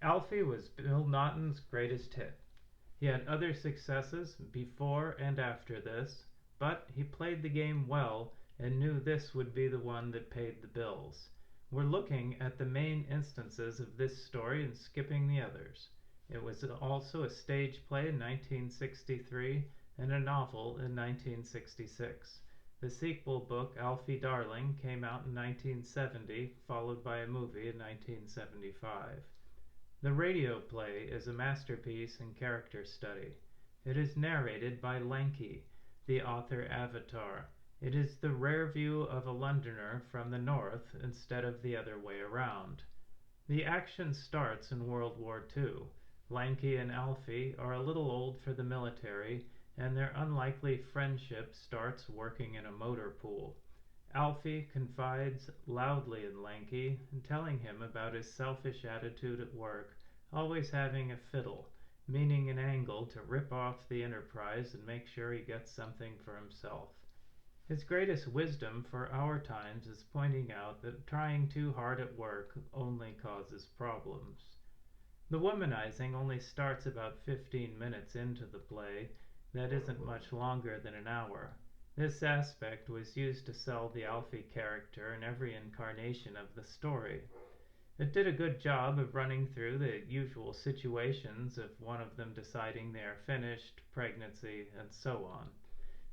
Alfie was Bill Naughton's greatest hit. He had other successes before and after this, but he played the game well and knew this would be the one that paid the bills. We're looking at the main instances of this story and skipping the others. It was also a stage play in 1963 and a novel in 1966. The sequel book, Alfie Darling, came out in 1970, followed by a movie in 1975. The radio play is a masterpiece in character study. It is narrated by Lanky, the author Avatar. It is the rare view of a Londoner from the north instead of the other way around. The action starts in World War II. Lanky and Alfie are a little old for the military, and their unlikely friendship starts working in a motor pool. Alfie confides loudly in Lanky, telling him about his selfish attitude at work, always having a fiddle, meaning an angle to rip off the enterprise and make sure he gets something for himself. His greatest wisdom for our times is pointing out that trying too hard at work only causes problems. The womanizing only starts about 15 minutes into the play. That isn't much longer than an hour. This aspect was used to sell the Alfie character in every incarnation of the story. It did a good job of running through the usual situations of one of them deciding they are finished, pregnancy, and so on.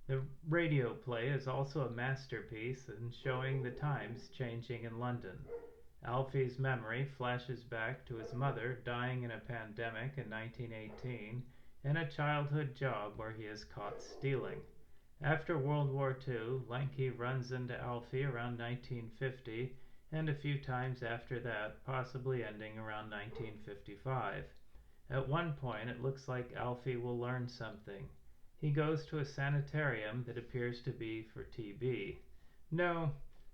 The radio play is also a masterpiece in showing the times changing in London. Alfie's memory flashes back to his mother dying in a pandemic in 1918 and a childhood job where he is caught stealing. After World War II, Lanky runs into Alfie around 1950 and a few times after that, possibly ending around 1955. At one point it looks like Alfie will learn something. He goes to a sanitarium that appears to be for TB. No,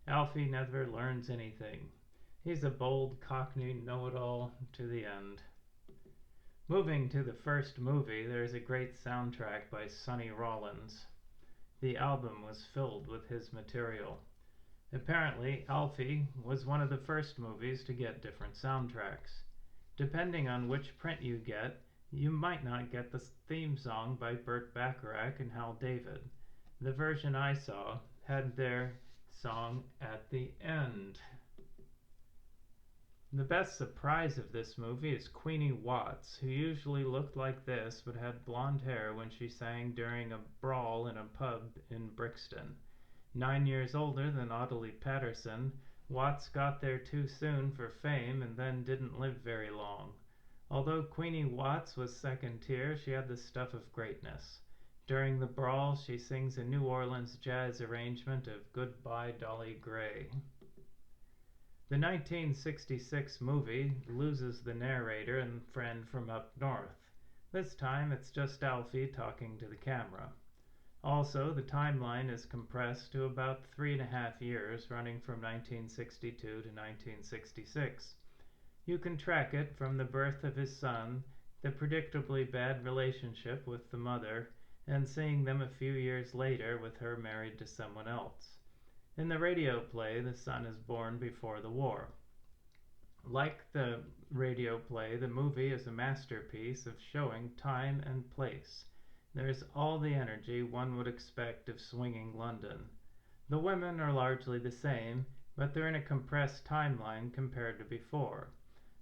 Alfie never learns anything. He's a bold Cockney know-it-all to the end. Moving to the first movie, there is a great soundtrack by Sonny Rollins. The album was filled with his material. Apparently, Alfie was one of the first movies to get different soundtracks. Depending on which print you get, you might not get the theme song by Burt, Bacharach, and Hal David. The version I saw had their song at the end. The best surprise of this movie is Queenie Watts, who usually looked like this but had blonde hair when she sang during a brawl in a pub in Brixton. 9 years older than Audley Patterson, Watts got there too soon for fame and then didn't live very long. Although Queenie Watts was second tier, she had the stuff of greatness. During the brawl, she sings a New Orleans jazz arrangement of Goodbye Dolly Gray. The 1966 movie loses the narrator and friend from up north. This time it's just Alfie talking to the camera. Also, the timeline is compressed to about 3.5 years, running from 1962 to 1966. You can track it from the birth of his son, the predictably bad relationship with the mother, and seeing them a few years later with her married to someone else. In the radio play, the son is born before the war. Like the radio play, the movie is a masterpiece of showing time and place. There is all the energy one would expect of swinging London. The women are largely the same, but they're in a compressed timeline compared to before.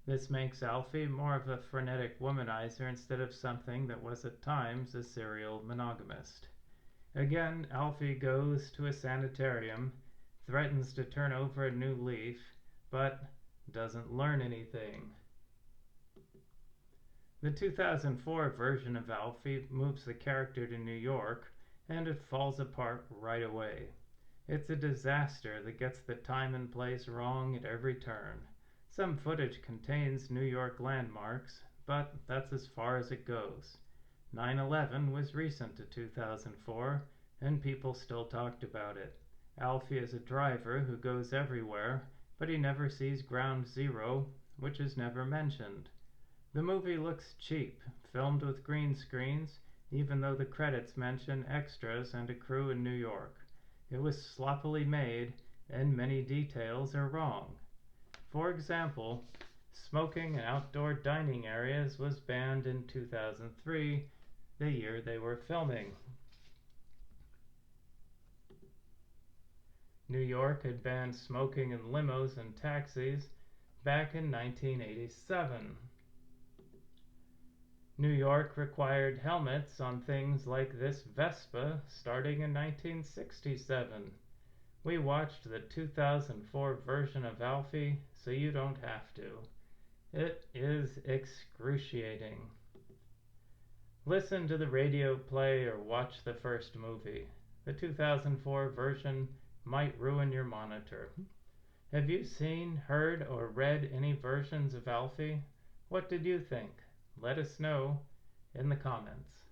This makes Alfie more of a frenetic womanizer instead of something that was at times a serial monogamist. Again, Alfie goes to a sanitarium, threatens to turn over a new leaf, but doesn't learn anything. The 2004 version of Alfie moves the character to New York, and it falls apart right away. It's a disaster that gets the time and place wrong at every turn. Some footage contains New York landmarks, but that's as far as it goes. 9/11 was recent to 2004, and people still talked about it. Alfie is a driver who goes everywhere, but he never sees Ground Zero, which is never mentioned. The movie looks cheap, filmed with green screens, even though the credits mention extras and a crew in New York. It was sloppily made, and many details are wrong. For example, smoking in outdoor dining areas was banned in 2003, the year they were filming. New York had banned smoking in limos and taxis back in 1987. New York required helmets on things like this Vespa starting in 1967. We watched the 2004 version of Alfie, so you don't have to. It is excruciating. Listen to the radio play or watch the first movie. The 2004 version might ruin your monitor. Have you seen, heard, or read any versions of Alfie? What did you think? Let us know in the comments.